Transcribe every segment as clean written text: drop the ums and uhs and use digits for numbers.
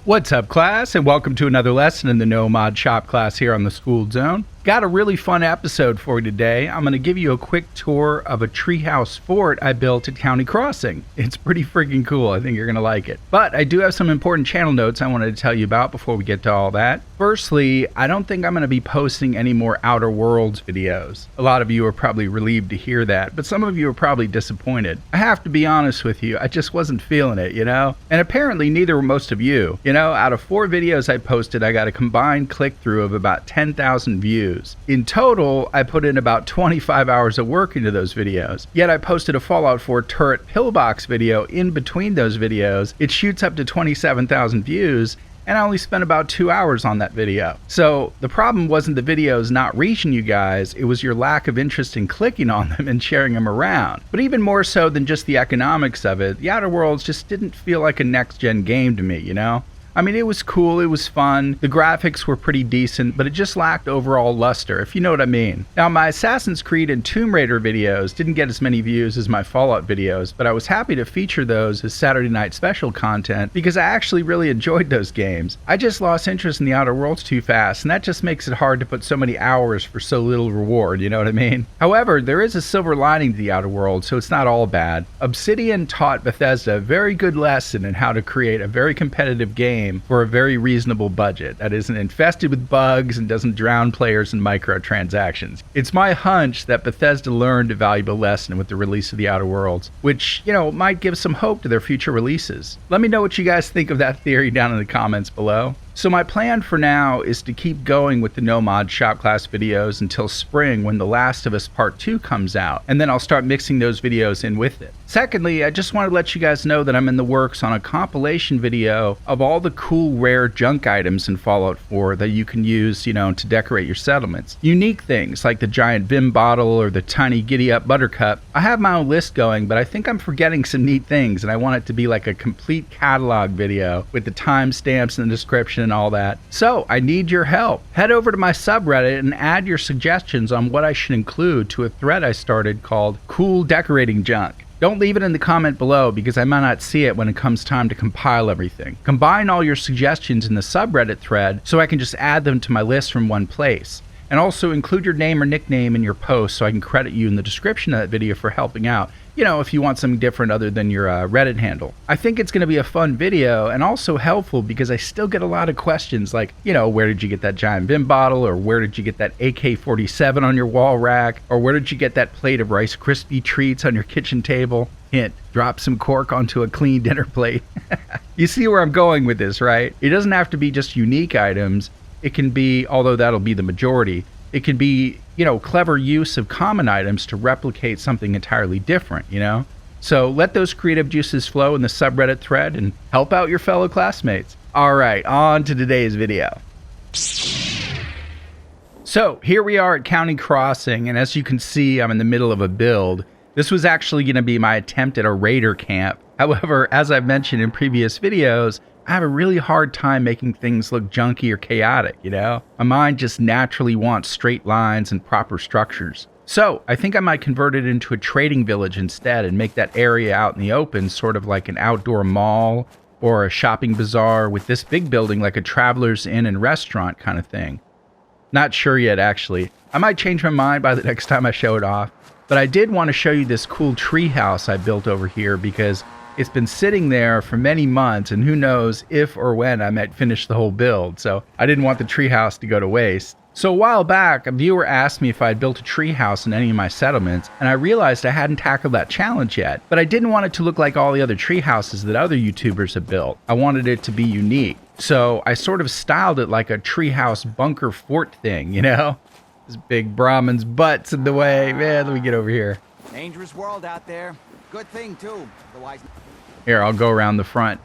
What's up, class, and welcome to another lesson in the No Mod Shop class here on the Skooled Zone. Got a really fun episode for you today. I'm going to give you a quick tour of a treehouse fort I built at County Crossing. It's pretty freaking cool. I think you're going to like it. But I do have some important channel notes I wanted to tell you about before we get to all that. Firstly, I don't think I'm going to be posting any more Outer Worlds videos. A lot of you are probably relieved to hear that, but some of you are probably disappointed. I have to be honest with you, I just wasn't feeling it, you know? And apparently neither were most of you. You know, out of 4 videos I posted, I got a combined click-through of about 10,000 views. In total, I put in about 25 hours of work into those videos. Yet I posted a Fallout 4 turret pillbox video in between those videos. It shoots up to 27,000 views, and I only spent about 2 hours on that video. So the problem wasn't the videos not reaching you guys, it was your lack of interest in clicking on them and sharing them around. But even more so than just the economics of it, the Outer Worlds just didn't feel like a next-gen game to me, you know? I mean, it was cool, it was fun, the graphics were pretty decent, but it just lacked overall luster, if you know what I mean. Now, my Assassin's Creed and Tomb Raider videos didn't get as many views as my Fallout videos, but I was happy to feature those as Saturday night special content because I actually really enjoyed those games. I just lost interest in the Outer Worlds too fast, and that just makes it hard to put so many hours for so little reward, you know what I mean? However, there is a silver lining to the Outer Worlds, so it's not all bad. Obsidian taught Bethesda a very good lesson in how to create a very competitive game for a very reasonable budget that isn't infested with bugs and doesn't drown players in microtransactions. It's my hunch that Bethesda learned a valuable lesson with the release of the Outer Worlds, which, you know, might give some hope to their future releases. Let me know what you guys think of that theory down in the comments below. So my plan for now is to keep going with the No Mod Shop class videos until spring when The Last of Us Part 2 comes out, and then I'll start mixing those videos in with it. Secondly, I just want to let you guys know that I'm in the works on a compilation video of all the cool rare junk items in Fallout 4 that you can use, you know, to decorate your settlements. Unique things like the giant Vim bottle or the tiny Giddy Up buttercup. I have my own list going, but I think I'm forgetting some neat things, and I want it to be like a complete catalog video with the timestamps and the description and all that. So I need your help. Head over to my subreddit and add your suggestions on what I should include to a thread I started called Cool Decorating Junk. Don't leave it in the comment below because I might not see it when it comes time to compile everything. Combine all your suggestions in the subreddit thread so I can just add them to my list from one place. And also include your name or nickname in your post so I can credit you in the description of that video for helping out. You know, if you want something different other than your Reddit handle. I think it's going to be a fun video and also helpful because I still get a lot of questions like, you know, where did you get that giant Vim bottle? Or where did you get that AK-47 on your wall rack? Or where did you get that plate of Rice Krispie treats on your kitchen table? Hint, drop some cork onto a clean dinner plate. You see where I'm going with this, right? It doesn't have to be just unique items. It can be, although that'll be the majority, it can be, you know, clever use of common items to replicate something entirely different, you know? So let those creative juices flow in the subreddit thread and help out your fellow classmates. All right, on to today's video. So here we are at County Crossing, and as you can see, I'm in the middle of a build. This was actually going to be my attempt at a raider camp. However, as I've mentioned in previous videos, I have a really hard time making things look junky or chaotic, you know? My mind just naturally wants straight lines and proper structures. So I think I might convert it into a trading village instead and make that area out in the open sort of like an outdoor mall or a shopping bazaar with this big building like a traveler's inn and restaurant kind of thing. Not sure yet, actually. I might change my mind by the next time I show it off. But I did want to show you this cool treehouse I built over here because it's been sitting there for many months, and who knows if or when I might finish the whole build, so I didn't want the treehouse to go to waste. So a while back, a viewer asked me if I had built a treehouse in any of my settlements, and I realized I hadn't tackled that challenge yet, but I didn't want it to look like all the other treehouses that other YouTubers have built. I wanted it to be unique, so I sort of styled it like a treehouse bunker fort thing, you know? This big Brahmin's butt's in the way. Man, let me get over here. Dangerous world out there. Good thing, too. Otherwise... Here, I'll go around the front.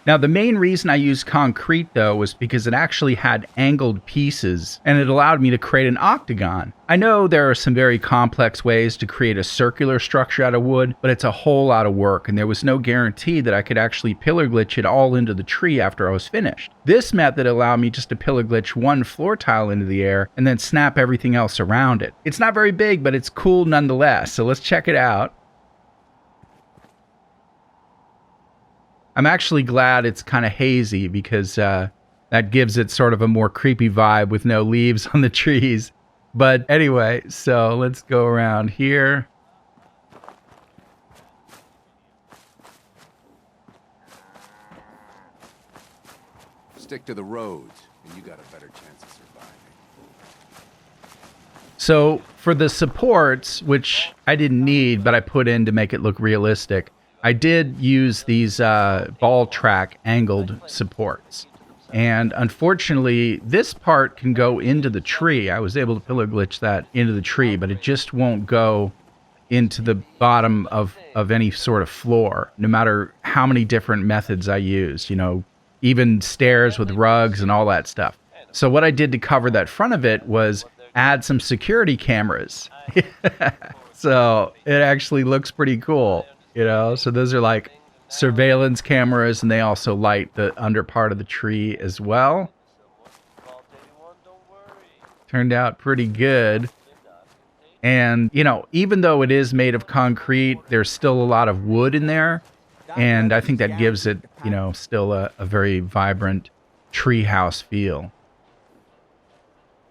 Now, the main reason I used concrete, though, was because it actually had angled pieces, and it allowed me to create an octagon. I know there are some very complex ways to create a circular structure out of wood, but it's a whole lot of work, and there was no guarantee that I could actually pillar glitch it all into the tree after I was finished. This method allowed me just to pillar glitch one floor tile into the air, and then snap everything else around it. It's not very big, but it's cool nonetheless, so let's check it out. I'm actually glad it's kind of hazy because that gives it sort of a more creepy vibe with no leaves on the trees. But anyway, so let's go around here. Stick to the roads, and you got a better chance of surviving. So for the supports, which I didn't need, but I put in to make it look realistic, I did use these ball track angled supports. And unfortunately, this part can go into the tree. I was able to pillar glitch that into the tree, but it just won't go into the bottom of any sort of floor, no matter how many different methods I used, you know, even stairs with rugs and all that stuff. So what I did to cover that front of it was add some security cameras. So it actually looks pretty cool, you know? So those are like surveillance cameras, and they also light the under part of the tree as well. Turned out pretty good. And, you know, even though it is made of concrete, there's still a lot of wood in there. And I think that gives it, you know, still a very vibrant treehouse feel.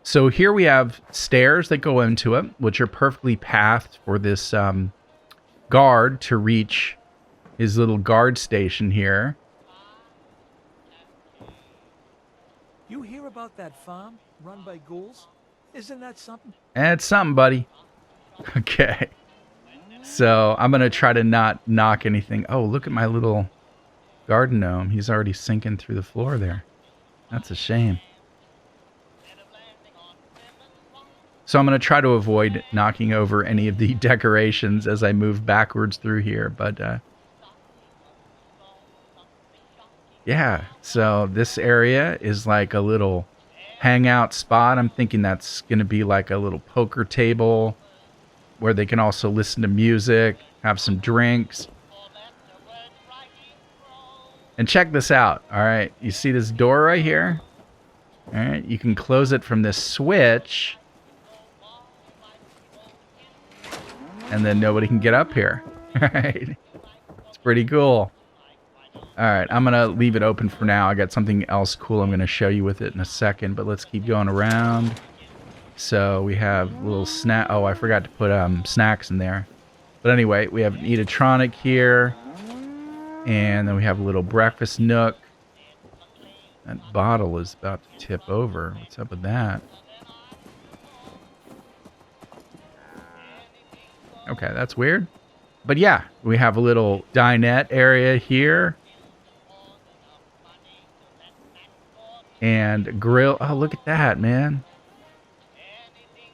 So here we have stairs that go into it, which are perfectly pathed for this guard to reach his little guard station here. You hear about that farm run by ghouls? Isn't that something? That's something, buddy. Okay. So I'm going to try to not knock anything. Oh, look at my little garden gnome. He's already sinking through the floor there. That's a shame. So I'm going to try to avoid knocking over any of the decorations as I move backwards through here. But yeah, so this area is like a little hangout spot. I'm thinking that's going to be like a little poker table where they can also listen to music, have some drinks. And check this out, all right? You see this door right here? All right, you can close it from this switch. And then nobody can get up here, all right? It's pretty cool. All right, I'm going to leave it open for now. I got something else cool I'm going to show you with it in a second, but let's keep going around. So we have little snack. Oh, I forgot to put snacks in there. But anyway, we have an eatrotronic here. And then we have a little breakfast nook. That bottle is about to tip over. What's up with that? Okay, that's weird. But yeah, we have a little dinette area here. And a grill. Oh, look at that, man.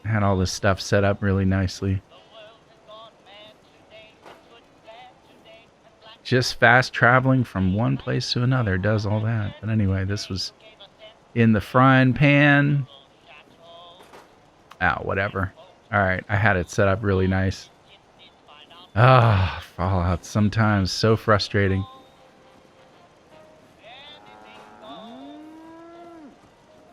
Had all this stuff set up really nicely. Just fast traveling from one place to another does all that. But anyway, this was in the frying pan. Ah, whatever. All right, I had it set up really nice. Ah, Fallout, sometimes so frustrating.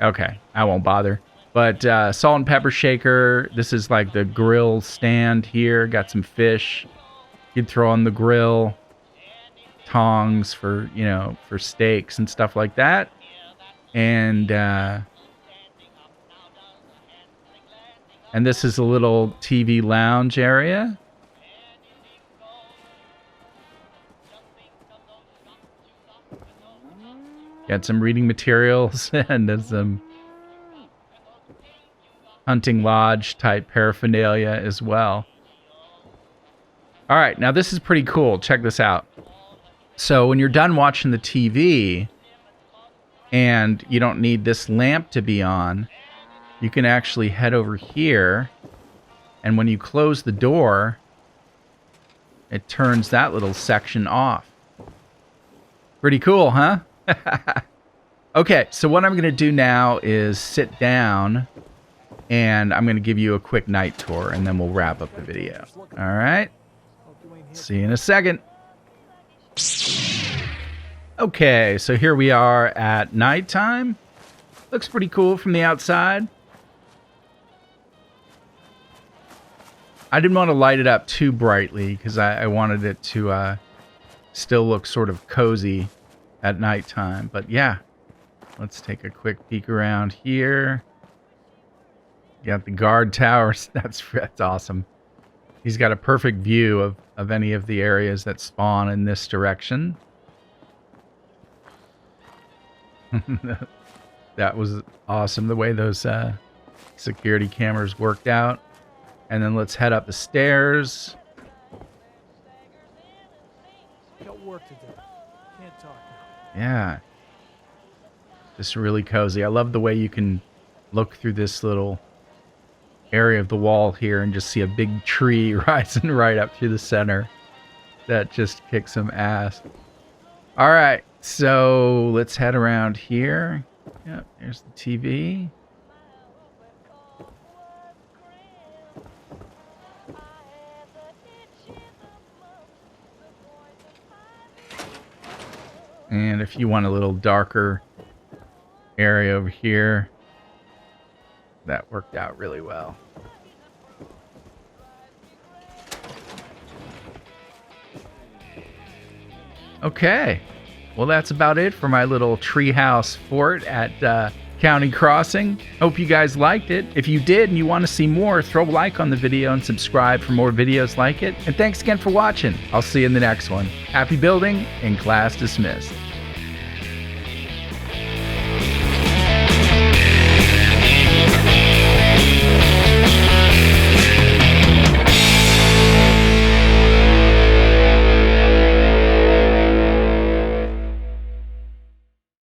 Okay, I won't bother. But salt and pepper shaker. This is like the grill stand here. Got some fish. You'd throw on the grill. Tongs for, you know, for steaks and stuff like that. And this is a little TV lounge area. Got some reading materials and some hunting lodge type paraphernalia as well. All right, now this is pretty cool. Check this out. So when you're done watching the TV and you don't need this lamp to be on, you can actually head over here, and when you close the door, it turns that little section off. Pretty cool, huh? Okay, so what I'm going to do now is sit down, and I'm going to give you a quick night tour, and then we'll wrap up the video. All right? See you in a second. Okay, so here we are at nighttime. Looks pretty cool from the outside. I didn't want to light it up too brightly because I wanted it to still looks sort of cozy at nighttime. But yeah, let's take a quick peek around here. You got the guard towers. That's awesome. He's got a perfect view of any of the areas that spawn in this direction. That was awesome, the way those security cameras worked out. And then let's head up the stairs. Got work to do. Can't talk now. Yeah. Just really cozy. I love the way you can look through this little area of the wall here and just see a big tree rising right up through the center. That just kicks some ass. All right, so let's head around here. Yep, there's the TV. And if you want a little darker area over here, that worked out really well. Okay, well, that's about it for my little treehouse fort at County Crossing. Hope you guys liked it. If you did and you want to see more, throw a like on the video and subscribe for more videos like it. And thanks again for watching. I'll see you in the next one. Happy building and class dismissed.